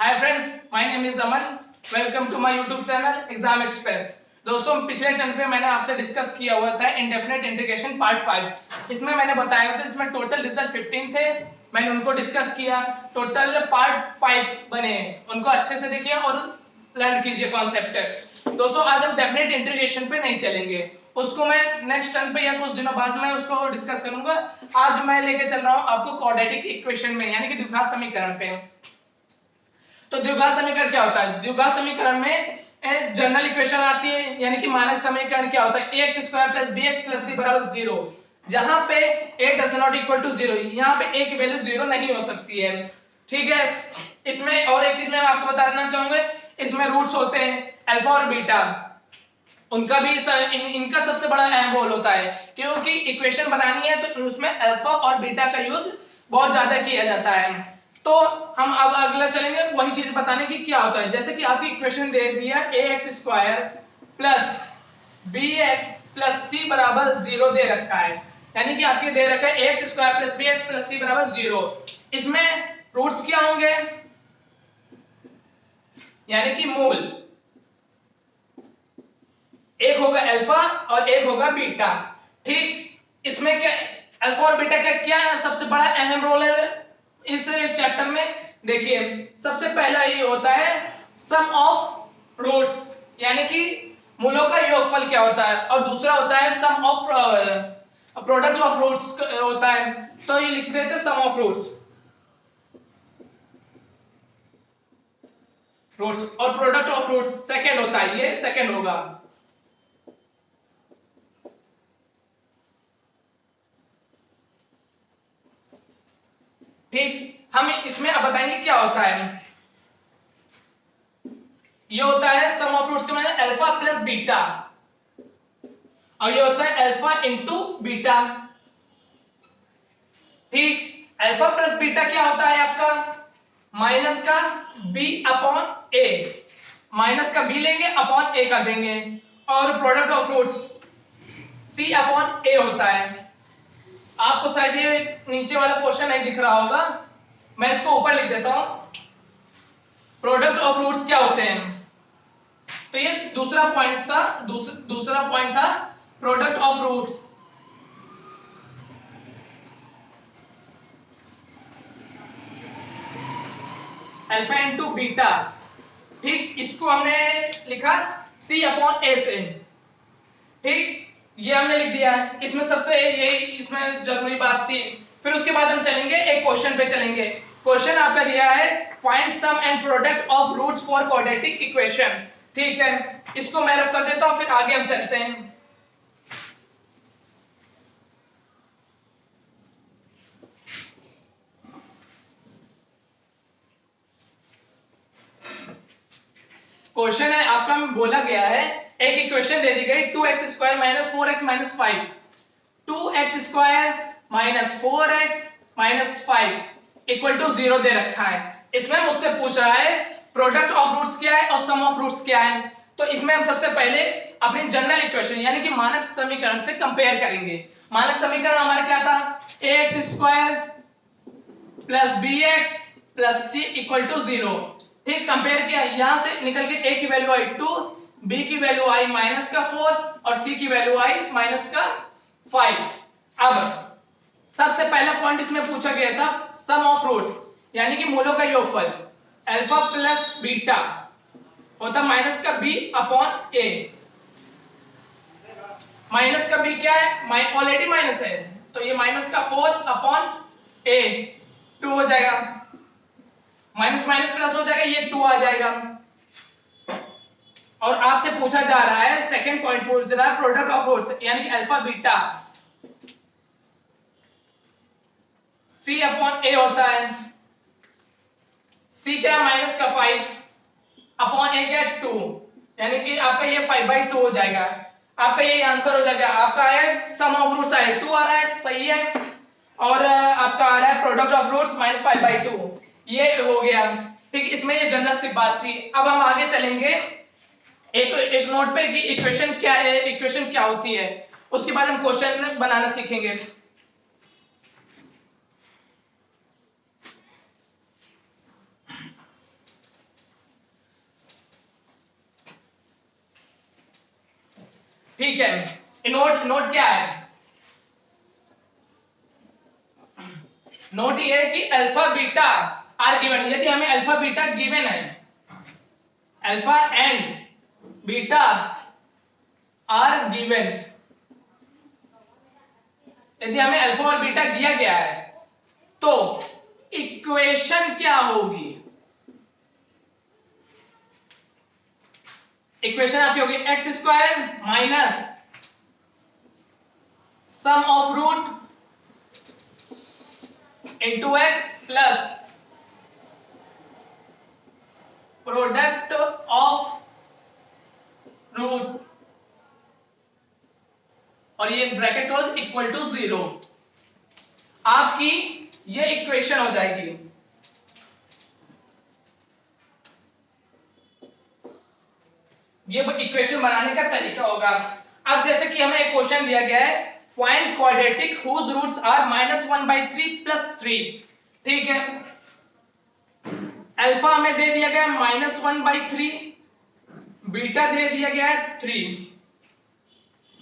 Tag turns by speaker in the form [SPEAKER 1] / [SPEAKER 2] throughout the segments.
[SPEAKER 1] Hi friends, my name is Aman. Welcome to my YouTube channel exam express. दोस्तों, पिछले turn पे मैंने आपसे डिस्कस किया हुआ था इंडेफिनेट इंटीग्रेशन पार्ट 5। इसमें मैंने बताया था इसमें टोटल रिजल्ट 15 थे। मैंने उनको डिस्कस किया। टोटल पार्ट 5 बने, उनको अच्छे से देखिए और लर्न कीजिए कॉन्सेप्ट। दोस्तों, आज हम डेफिनेट इंटीग्रेशन पे नहीं चलेंगे, उसको मैं नेक्स्ट टर्न पे या कुछ दिनों बाद में उसको डिस्कस करूंगा। आज मैं लेके चल रहा हूं आपको क्वाड्रेटिक इक्वेशन में, यानी कि द्विघात समीकरण पे। तो द्विघात समीकरण क्या होता है? द्विघात समीकरण में जनरल इक्वेशन आती है, यानी कि मानक समीकरण क्या होता है? ax square plus bx plus c बराबर 0। जहां पे a does not equal to 0, यहां पे a की वैल्यू 0 नहीं हो सकती है। ठीक है। इसमें और एक चीज मैं आपको बताना चाहूंगा, इसमें रूट्स होते हैं अल्फा और बीटा। उनका भी इनका सबसे बड़ा अहम रोल होता है, क्योंकि इक्वेशन बनानी है तो उसमें अल्फा और बीटा का यूज बहुत ज्यादा किया जाता है। तो हम अब अगला चलेंगे वही चीज बताने की क्या होता है। जैसे कि आपकी इक्वेशन दे दिया ax square plus bx plus c बराबर 0 दे रखा है, यानी कि आपके दे रखा है ax square plus bx plus c बराबर 0। इसमें रूट्स क्या होंगे? यानी कि मूल एक होगा अल्फा और एक होगा बीटा। ठीक, इसमें क्या अल्फा और बीटा का क्या सबसे बड़ा अहम रोल है इस चैप्टर में? देखिए, सबसे पहला ये होता है सम ऑफ रूट्स, यानी कि मूलों का योगफल क्या होता है, और दूसरा होता है सम ऑफ प्रोडक्ट ऑफ रूट्स होता है। तो ये लिख देते सम ऑफ रूट्स और प्रोडक्ट ऑफ रूट्स सेकंड होता है, ये सेकंड होगा। ठीक, हम इसमें अब बताएंगे क्या होता है। ये होता है सम ऑफ रूट्स का मतलब अल्फा प्लस बीटा, और ये होता है अल्फा इंटू बीटा। ठीक, अल्फा प्लस बीटा क्या होता है आपका? माइनस का b अपॉन a, माइनस का b लेंगे अपॉन a कर देंगे, और product of roots c upon a होता है। आपको शायद ये नीचे वाला क्वेश्चन नहीं दिख रहा होगा, मैं इसको ऊपर लिख देता हूं। प्रोडक्ट ऑफ रूट्स क्या होते हैं? तो ये दूसरा पॉइंट था, दूसरा पॉइंट था product of roots. Alpha into beta. ठीक, इसको हमने लिखा c अपॉन a से। ठीक, ये हमने लिख दिया है। इसमें सबसे यही इसमें जरूरी बात थी। फिर उसके बाद हम चलेंगे एक क्वेश्चन पे चलेंगे। क्वेश्चन आपका दिया है find sum and product of roots for quadratic equation. ठीक है, इसको मैं रफ कर देता हूं, फिर आगे हम चलते हैं। क्वेश्चन है आपका में बोला गया है, एक इक्वेशन दे दी गई 2x square minus 4x minus 5, 2x square minus 4x minus 5 equal to 0 दे रखा है। इसमें मुझसे पूछ रहा है प्रोडक्ट ऑफ रूट्स क्या है और सम ऑफ रूट्स क्या है। तो इसमें हम सबसे पहले अपनी जनरल इक्वेशन यानी कि मानक समीकरण से कंपेयर करेंगे। मानक समीकरण हमारा क्या था? ax square plus bx plus c equal to 0। ठीक, कंपेयर किया, यहां से निकल के a की वैल्यू आई 2, b की वैल्यू आई माइनस का 4 और c की वैल्यू आई माइनस का 5। अब सबसे पहला पॉइंट इसमें पूछा गया था सम ऑफ रूट्स, यानी कि मूलों का योगफल। अल्फा प्लस बीटा होता माइनस का b अपॉन a। माइनस का b क्या है? ऑलरेडी माइनस है, तो ये माइनस का 4 अपॉन a 2 हो जाएगा, माइनस माइनस प्लस हो जाएगा, ये 2 आ जाएगा। और आपसे पूछा जा रहा है, सेकंड पॉइंट पूछ रहा है प्रोडक्ट ऑफ रूट्स, यानी कि alpha beta c upon a होता है। c क्या है? माइनस का 5 अपॉन a क्या है? 2, यानी कि आपका ये 5/2 हो जाएगा। आपका ये आंसर हो जाएगा। आपका आया सम ऑफ रूट्स आया 2 आ रहा है, सही है, और आपका आ रहा है प्रोडक्ट ऑफ रूट्स माइनस 5/2, ये हो गया। ठीक, इसमें ये जनरल सी बात थी। अब हम आगे चलेंगे एक नोट पे कि इक्वेशन क्या है, इक्वेशन क्या होती है, उसके बाद हम क्वेश्चन बनाना सीखेंगे। ठीक है, नोट नोट क्या है, नोट ये है कि अल्फा बीटा आर गिवन, यदि हमें अल्फा बीटा गिवन है, alpha and beta are given, यदि हमें अल्फा और बीटा दिया गया है तो इक्वेशन क्या होगी, इक्वेशन आपकी होगी x square minus sum of root into x plus product of root, और ये ब्रैकेट क्लोज इक्वल टू 0। आपकी ये इक्वेशन हो जाएगी। ये इक्वेशन बनाने का तरीका होगा। अब जैसे कि हमें एक क्वेश्चन दिया गया है, find quadratic whose roots are -1/3 + 3। ठीक है, अल्फा हमें दे दिया गया है -1/3, बीटा दे दिया गया है 3।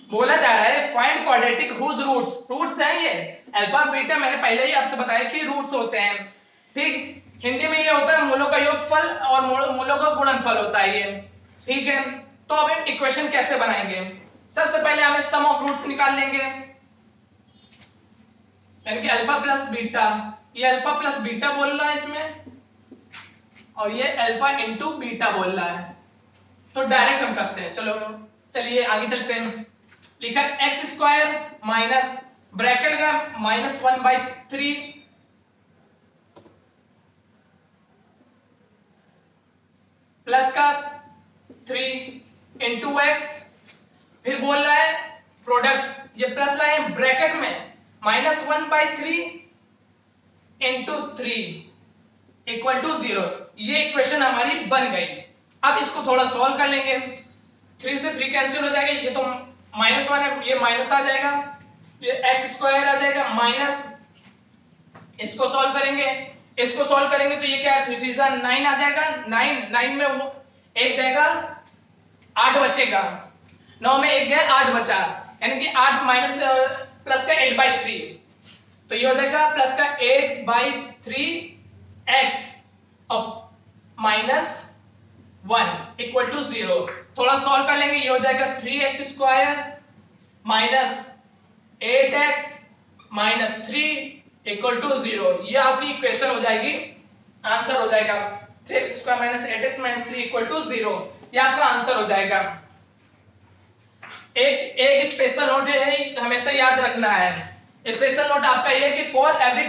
[SPEAKER 1] बोला जा रहा है find quadratic whose roots, roots है ये अल्फा बीटा, मैंने पहले ही आपसे बताया कि रूट्स होते हैं। ठीक, हिंदी में ये होता है मूलों का योगफल और मूलों का गुणनफल होता है ये। ठीक है, तो अब हम इक्वेशन कैसे बनाएंगे, सबसे पहले हमें सम ऑफ रूट्स निकाल लेंगे, यानी कि अल्फा प्लस बीटा, ये अल्फा प्लस बीटा बोल रहा है इसमें, और ये अल्फा इंटू बीटा बोल रहा है। तो डायरेक्ट हम करते हैं, चलो चलिए आगे चलते हैं। लिखा एक्स स्क्वायर माइनस ब्रैकेट का -1/3 प्लस का 3 इंटू एक्स, फिर बोल रहा है प्रोडक्ट, ये प्लस लाए ब्रैकेट में -1/3 इंटू 3 इक्वल टू 0। ये इक्वेशन हमारी बन गई। अब इसको थोड़ा सॉल्व कर लेंगे, 3 से 3 कैंसिल हो जाएगा, ये तो -1 है, ये माइनस आ जाएगा, ये एक्स स्क्वायर आ जाएगा माइनस, इसको सॉल्व करेंगे, इसको सॉल्व करेंगे तो ये क्या है, 3 3 9 आ जाएगा, 9 में वो एक जाएगा, 8 बचेगा, 9 में एक गया 8 बचा, यानी कि 8 माइनस प्लस का 8/3, तो ये हो जाएगा प्लस का 8/3 x और -1 इक्वल टू 0। थोड़ा सॉल्व कर लेंगे, ये हो जाएगा 3x square minus 8x minus 3 equal to 0। ये आपकी इक्वेशन हो जाएगी, आंसर हो जाएगा 3x square minus 8x minus 3 equal to 0। ये आपका आंसर हो जाएगा। एक स्पेशल नोट है, हमेशा याद रखना है, स्पेशल नोट आपका ये कि for every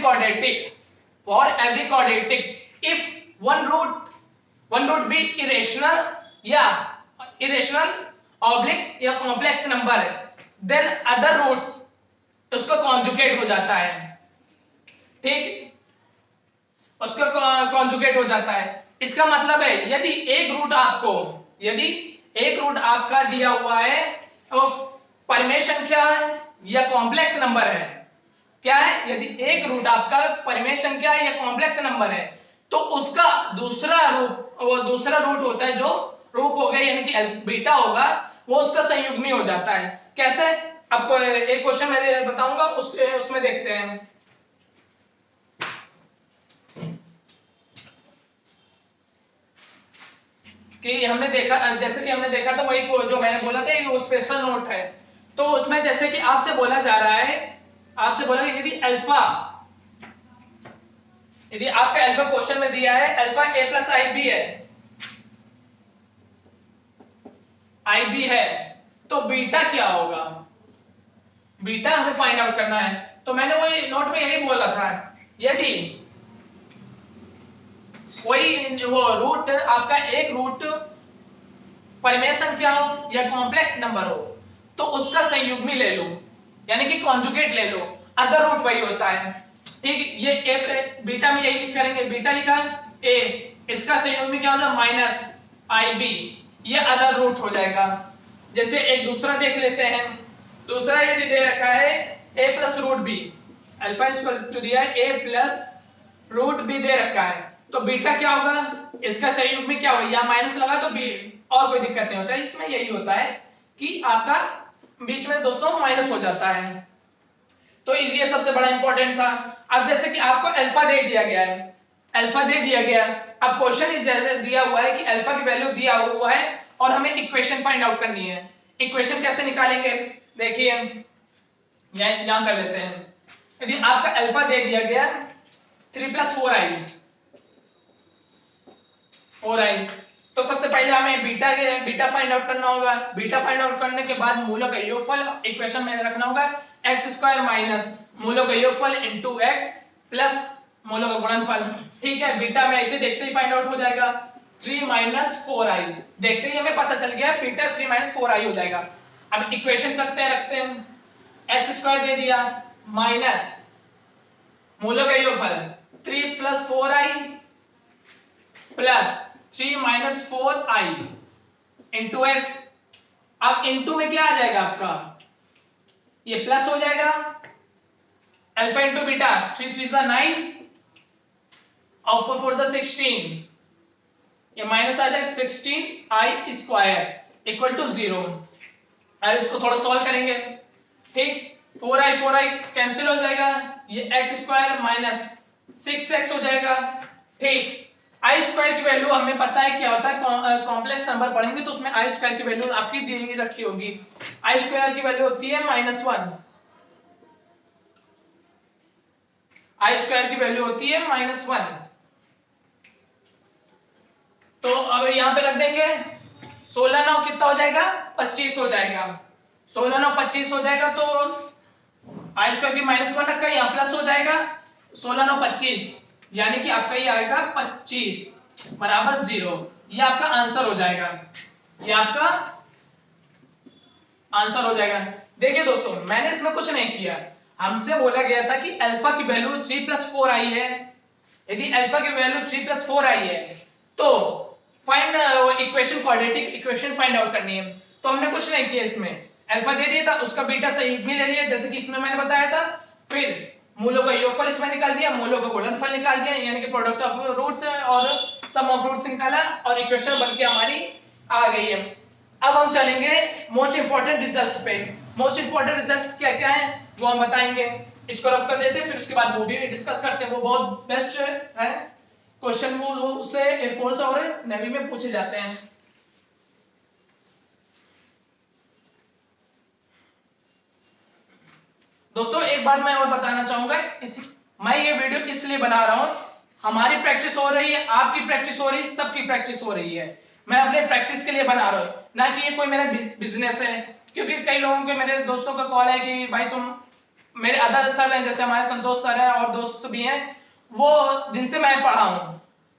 [SPEAKER 1] quadratic if one root be irrational oblique या कॉम्प्लेक्स नंबर है, देन अदर रूट्स उसका कॉन्जुगेट हो जाता है। ठीक, उसका कॉन्जुगेट हो जाता है। इसका मतलब है यदि एक रूट आपका दिया हुआ है तो परिमेय संख्या या कॉम्प्लेक्स नंबर है, क्या है, यदि एक रूट आपका परिमेय संख्या या कॉम्प्लेक्स नंबर है तो उसका दूसरा रूट होता है जो रूप हो गया, यानी कि बीटा होगा, वो उसका संयुग्मी हो जाता है। कैसे, आपको एक क्वेश्चन मैं बताऊंगा, उसमें देखते हैं। कि हमने देखा, जैसे कि हमने देखा था वही जो मैंने बोला था वो स्पेशल नोट है। तो उसमें जैसे कि आपसे बोला जा रहा है, आपसे बोला कि यदि आपका अल्फा क्वेश्चन में दिया है अल्फा a प्लस IB है, तो बीटा क्या होगा, बीटा हमें फाइंड आउट करना है। तो मैंने वही नोट में यही बोला था, यदि कोई वो रूट आपका एक रूट परिमेय संख्या हो या कॉम्प्लेक्स नंबर हो तो उसका संयुग्मी ले लो, यानी कि कॉन्जुगेट ले लो, अदर रूट वही होता है। ठीक, ये ए बीटा में यही करेंगे, बीटा लिखा ए, इसका संयुग्मी क्या होगा -IB, ये अदर रूट हो जाएगा। जैसे एक दूसरा देख लेते हैं, दूसरा यदि दे रखा है a plus root b, alpha equal to दिया है a प्लस रूट बी दे रखा है, तो बीटा क्या होगा, इसका संयुग्मी क्या होगा, या माइनस लगा तो बी, और कोई दिक्कत नहीं होता है। इसमें यही होता है कि आपका बीच में दोस्तों माइनस हो जाता है। तो ये सबसे बड़ा इंपॉर्टेंट था। अब जैसे कि आपको अल्फा दे दिया गया है, अल्फा दे दिया गया, अब क्वेश्चन जैसे दिया हुआ है कि अल्फा की वैल्यू दिया हुआ है और हमें इक्वेशन फाइंड आउट करनी है। इक्वेशन कैसे निकालेंगे, देखिए यहां कर लेते हैं। यदि आपका अल्फा दे दिया गया 3 + 4i, तो सबसे पहले हमें बीटा फाइंड आउट करना होगा। बीटा फाइंड आउट करने के बाद मूलों का योगफल इक्वेशन में रखना होगा, x² माइनस मूलों का योगफल इंटू x प्लस मूलों का गुणनफल। ठीक है, बीटा में ऐसे देखते ही फाइंड आउट हो जाएगा 3 - 4i, देखते ही हमें पता चल गया बीटा 3 - 4i हो जाएगा। अब इक्वेशन करते हैं, रखते हैं, x² दे दिया माइनस मूलों का योगफल 3 + 4i plus 3 - 4i into x। अब इंटू में क्या आ जाएगा आपका, ये प्लस हो जाएगा, अल्फा इंटू बीटा 3 × 3 = 9 और 4 × 4 = 16, ये माइनस आ जाएगा 16i² इक्वल टू 0। अब इसको थोड़ा सॉल्व करेंगे, ठीक, 4i कैंसिल हो जाएगा, ये x² माइनस 6x हो जाएगा। ठीक, i² की वैल्यू हमें पता है क्या होता है, कॉम्प्लेक्स नंबर पढ़ेंगे तो उसमें i² की वैल्यू आपकी दी रखी होगी। i² की वैल्यू होती है -1, i² की वैल्यू होती है -1। तो अब यहां पे रख देंगे, 16 9 कितना हो जाएगा, 25 हो जाएगा। 16 9 25 हो जाएगा, तो i² की -1 रखा, यहाँ प्लस हो जाएगा, 16 9 25, यानी कि आपका ये आएगा 25 बराबर 0। ये आपका आंसर हो जाएगा, ये आपका आंसर हो जाएगा। देखिए दोस्तों, मैंने इसमें कुछ नहीं किया, हमसे बोला गया था कि अल्फा की वैल्यू 3 + 4i है। यदि अल्फा की वैल्यू 3 + 4i है तो find equation, quadratic equation find out करनी है। तो हमने कुछ नहीं किया, इसमें अल्फा दे दिया था, उसका बीटा सही भी ले लिया जैसे कि इसमें मैंने बताया था, फिर मूलों का योगफल इसमें निकाल दिया, मूलों का गुणनफल निकाल दिया, यानी कि प्रोडक्ट ऑफ रूट्स और सम ऑफ रूट्स निकाला और इक्वेशन बनके हमारी आ गई है। अब हम चलेंगे मोस्ट इंपोर्टेंट रिजल्ट्स पे। मोस्ट इंपोर्टेंट रिजल्ट्स क्या क्या है वो हम बताएंगे, इसको रफ कर देते हैं, फिर उसके बाद वो भी डिस्कस करते हैं। वो बहुत बेस्ट है क्वेश्चन, वो उससे एयरफोर्स और नेवी में पूछे जाते हैं। दोस्तों एक बात मैं और बताना चाहूंगा, मैं ये वीडियो इसलिए बना रहा हूं, हमारी प्रैक्टिस हो रही है, आपकी प्रैक्टिस हो रही है, सबकी प्रैक्टिस हो रही है। मैं अपने प्रैक्टिस के लिए बना रहा हूं, ना कि ये कोई मेरा बिजनेस है। क्योंकि कई लोगों के, मेरे दोस्तों का कॉल है कि भाई तुम, मेरे अदर सर हैं जैसे हमारे संतोष सर हैं और दोस्त भी हैं, वो जिनसे मैं पढ़ा हूं,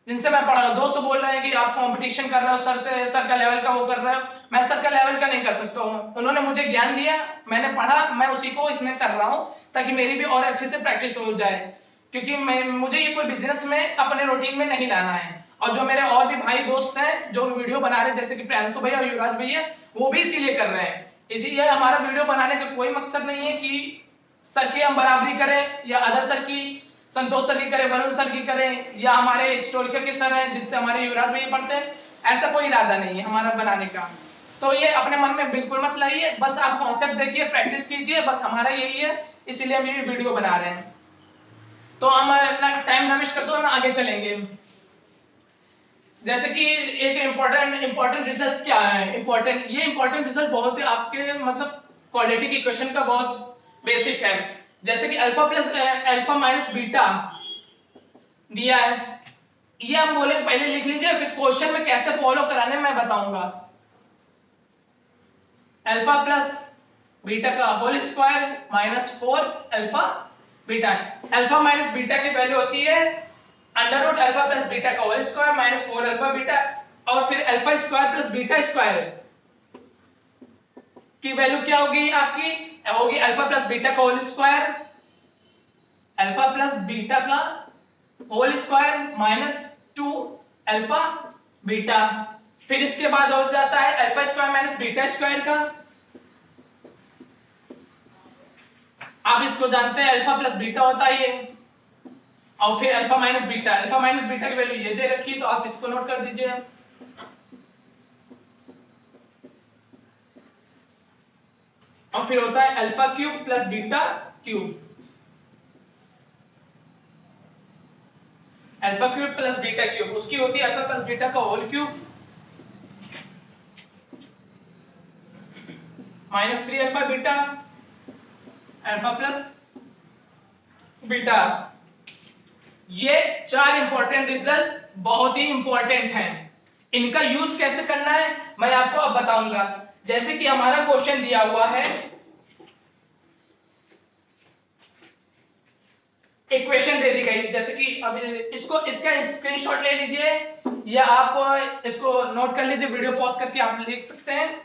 [SPEAKER 1] दोस्त बोल रहे हैं कि आप कंपटीशन कर रहे हो सर से, सर का लेवल का वो कर रहे हो। मैं सर का लेवल का नहीं कर सकता हूँ, उन्होंने मुझे ज्ञान दिया, मैंने पढ़ा, मैं उसी को इसमें कर रहा हूँ ताकि मेरी भी और अच्छे से प्रैक्टिस हो जाए। क्योंकि मुझे ये कोई बिजनेस में अपने रूटीन में नहीं लाना है। और जो मेरे और भी भाई दोस्त हैं जो वीडियो बना रहे हैं जैसे कि प्रियांशु भैया और युवराज भैया, वो भी इसीलिए कर रहे हैं। इसीलिए हमारा वीडियो बनाने का कोई मकसद नहीं है कि सर की हम बराबरी करें या अदर सर की, संतोष सर की करें, वरुण सर की करें, या हमारे हिस्टोरिकल के सर हैं जिससे हमारे युवराज भैया पढ़ते हैं, ऐसा कोई इरादा नहीं है हमारा बनाने का। तो ये अपने मन में बिल्कुल मत लाइए, बस आप कॉन्सेप्ट देखिए, प्रैक्टिस कीजिए, बस हमारा यही है, इसीलिए हम ये वीडियो बना रहे हैं। तो हम अपना टाइम ना वेस्ट करते हुए हम आगे चलेंगे। जैसे कि एक इंपॉर्टेंट रिजल्ट क्या है, इंपॉर्टेंट रिजल्ट बहुत ही आपके मतलब क्वाड्रेटिक इक्वेशन का बहुत बेसिक है। जैसे कि अल्फा माइनस बीटा दिया है, ये हम बोले पहले लिख लीजिए, फिर क्वेश्चन में कैसे फॉलो कराने मैं बताऊंगा। अल्फा प्लस बीटा का whole square minus 4 alpha beta. Alpha minus beta की वैल्यू होती है under root alpha plus beta का whole square minus 4 alpha beta, और फिर alpha square plus beta square की वैल्यू क्या होगी आपकी, होगी अल्फा प्लस बीटा का whole square, alpha plus beta का whole square minus 2 alpha beta. फिर इसके बाद हो जाता है alpha square minus beta square का, आप इसको जानते हैं अल्फा प्लस बीटा होता है ये, और फिर अल्फा माइनस बीटा की वैल्यू ये दे रखी है, तो आप इसको नोट कर दीजिए। और फिर होता है alpha cube plus beta cube, alpha cube plus beta cube, उसकी होती है अल्फा प्लस बीटा का whole cube minus 3 alpha beta alpha plus beta. ये 4 इंपॉर्टेंट रिजल्ट्स बहुत ही इंपॉर्टेंट हैं। इनका यूज कैसे करना है मैं आपको अब बताऊंगा। जैसे कि हमारा क्वेश्चन दिया हुआ है, इक्वेशन दे दी गई, जैसे कि अब इसको इसका स्क्रीनशॉट ले लीजिए या आप इसको नोट कर लीजिए, वीडियो पॉज करके आप लिख सकते हैं।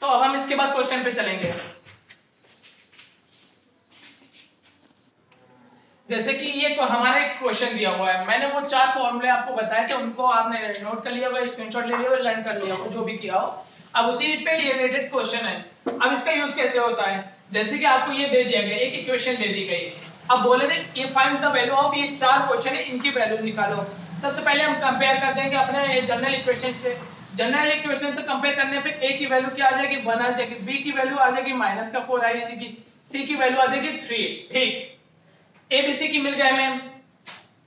[SPEAKER 1] तो अब हम इसके बाद क्वेश्चन पे चलेंगे। जैसे कि ये हमारा एक क्वेश्चन दिया हुआ है, मैंने वो 4 फॉर्मूले आपको बताए थे, उनको आपने नोट कर लिया होगा, स्क्रीनशॉट ले लिया होगा, लर्न कर लिया होगा, जो भी किया हो। अब उसी पे ये रिलेटेड क्वेश्चन है। अब इसका यूज कैसे होता है, जैसे कि आपको ये दे दिया गया, एक इक्वेशन दे दी गई, अब बोले थे ये फाइंड द वैल्यू ऑफ, ये 4 क्वेश्चन है, इनकी वैल्यू निकालो। सबसे पहले हम कंपेयर कर देंगे अपने जनरल इक्वेशन से। जनरल इक्वेशन से कंपेयर करने पे a की वैल्यू क्या आ जाएगी 1 आ जाएगी, b की वैल्यू आ जाएगी -4 आ जाएगी, c की वैल्यू आ जाएगी 3। ठीक, ए बी सी की मिल गए हमें।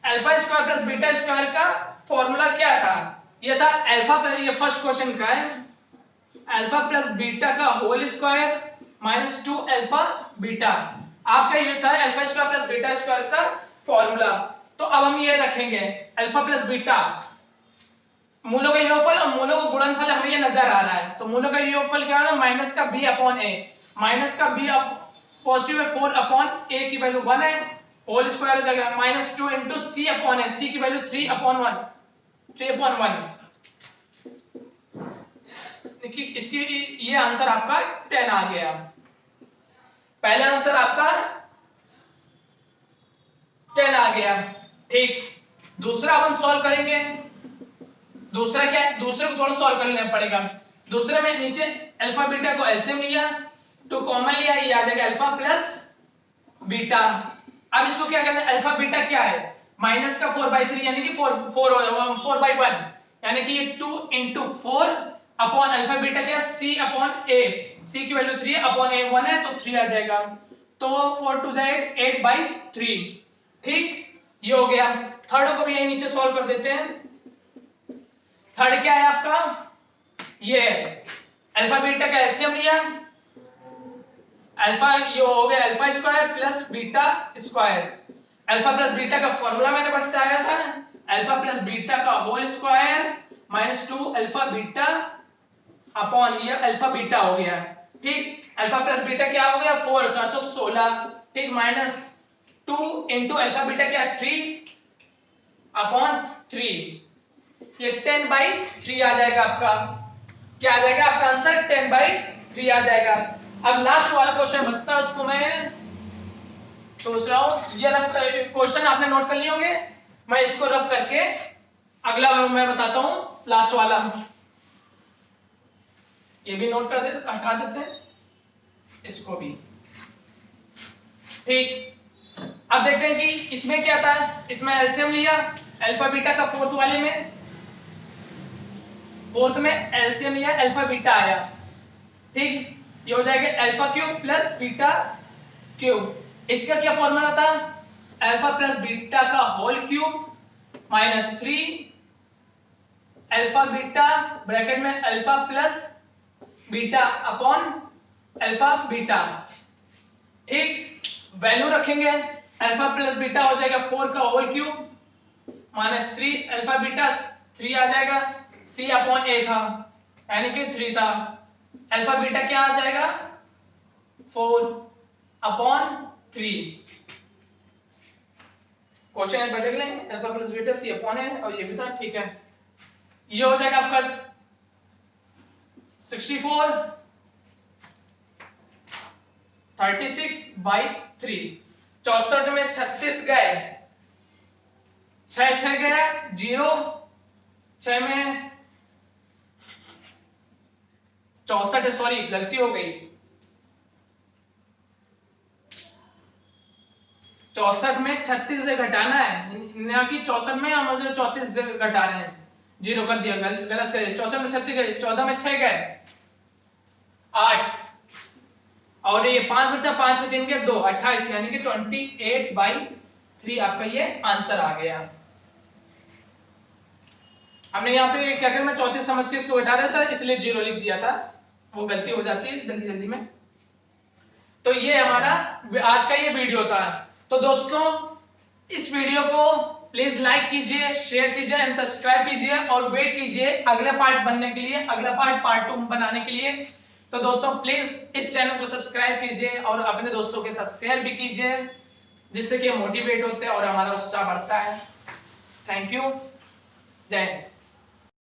[SPEAKER 1] Alpha square plus beta square का फॉर्मूला क्या था, ये था अल्फा, ये फर्स्ट क्वेश्चन का है, अल्फा प्लस बीटा का होल स्क्वायर -2 अल्फा बीटा। आपका ये था alpha square plus beta square का फॉर्मूला। तो अब हम ये रखेंगे अल्फा प्लस बीटा, मूलों का योगफल और मूलों का गुणनफल हमें ये नजर आ रहा है। तो मूलों का योगफल क्या होगा माइनस का b अपॉन a, माइनस का b पॉजिटिव है 4 अपॉन a की वैल्यू 1 है, होल स्क्वायर हो जाएगा -2 into c upon a, c की वैल्यू 3 अपॉन 1। देखिए इसकी ये आंसर आपका 10 आ गया। पहला आंसर आपका 10 आ गया। ठीक, दूसरा अब हम सॉल्व करेंगे। दूसरा क्या है, दूसरे को थोड़ा सॉल्व करना पड़ेगा। दूसरे में नीचे अल्फा बीटा को एलसीएम लिया, तो कॉमन लिया, ये आ जाएगा अल्फा प्लस बीटा। अब इसको क्या करना है, अल्फा बीटा क्या है माइनस का 4/3 यानी कि 4/1 यानी कि ये 2 इंटू 4 अपॉन अल्फा बीटा क्या c अपॉन a, c की वैल्यू 3 अपॉन a 1 है तो 3 आ जाएगा, तो 4 2 8/3। ठीक, ये हो गया। थर्ड को भी यही नीचे सॉल्व कर देते हैं। थर्ड क्या है आपका, ये अल्फा बीटा का एलसीएम लिया, अल्फा ये हो गया alpha square plus beta square. Alpha plus beta का फॉर्मूला मैंने बताया था, अल्फा प्लस बीटा का whole square -2 alpha beta upon ये अल्फा बीटा हो गया। ठीक, अल्फा प्लस बीटा क्या हो गया 4 4 16। ठीक, -2 इंटू अल्फा बीटा क्या 3 अपॉन 3, ये 10/3 आ जाएगा आपका। क्या आ जाएगा आपका आंसर 10/3 आ जाएगा। अब लास्ट वाला क्वेश्चन बचता है, उसको मैं सोच रहा हूं, ये रफ क्वेश्चन आपने नोट कर लिए होंगे, मैं इसको रफ करके अगला मैं बताता हूं लास्ट वाला। ये भी नोट कर दे, हटा देते हैं इसको भी। ठीक, अब देखते हैं कि इसमें क्या था, इसमें एलसीएम लिया अल्फा बीटा का फोर्थ वाले में, फोर्थ में एलसीएम लिया अल्फा बीटा आया। ठीक, ये हो जाएगा alpha cube plus beta cube. इसका क्या फॉर्मूला था, अल्फा प्लस बीटा का whole cube -3 alpha beta bracket में alpha plus beta upon alpha beta. ठीक, वैल्यू रखेंगे, अल्फा प्लस बीटा हो जाएगा 4 का होल क्यूब -3 अल्फा बीटा 3 आ जाएगा, c अपॉन a था यानी कि 3 था, अल्फा बीटा क्या आ जाएगा 4 अपॉन 3। क्वेश्चन बदल लें, alpha plus beta c upon a और ये भी था। ठीक है, ये हो जाएगा आपका 64 36/3। 64 में 36 गए, 6 6 गया 0, 6 में 64, सॉरी गलती हो गई, 64 में 36 से घटाना है, ना कि 64 में हम 34 से घटा रहे हैं, 0 कर दिया, गलत कर दिया। 64 में 36 गए, 14 में 6 गए 8, और ये 5 बचा, 5 में 3 के 2, 28 यानी कि 28/3 आपका ये आंसर आ गया। हमने यहाँ पे क्या कर, मैं 34 समझ के इसको हटा रहा था इसलिए 0 लिख दिया था, वो गलती हो जाती है जल्दी जल्दी में। तो ये हमारा आज का ये वीडियो था। तो दोस्तों इस वीडियो को प्लीज लाइक कीजिए, शेयर कीजिए एंड सब्सक्राइब कीजिए और वेट कीजिए अगले पार्ट बनने के लिए, अगला पार्ट 2 बनाने के लिए। तो दोस्तों प्लीज इस चैनल को सब्सक्राइब कीजिए और अपने दोस्तों के साथ शेयर भी कीजिए, जिससे कि मोटिवेट होते हैं और हमारा उत्साह बढ़ता है। थैंक यू, जय हिंद।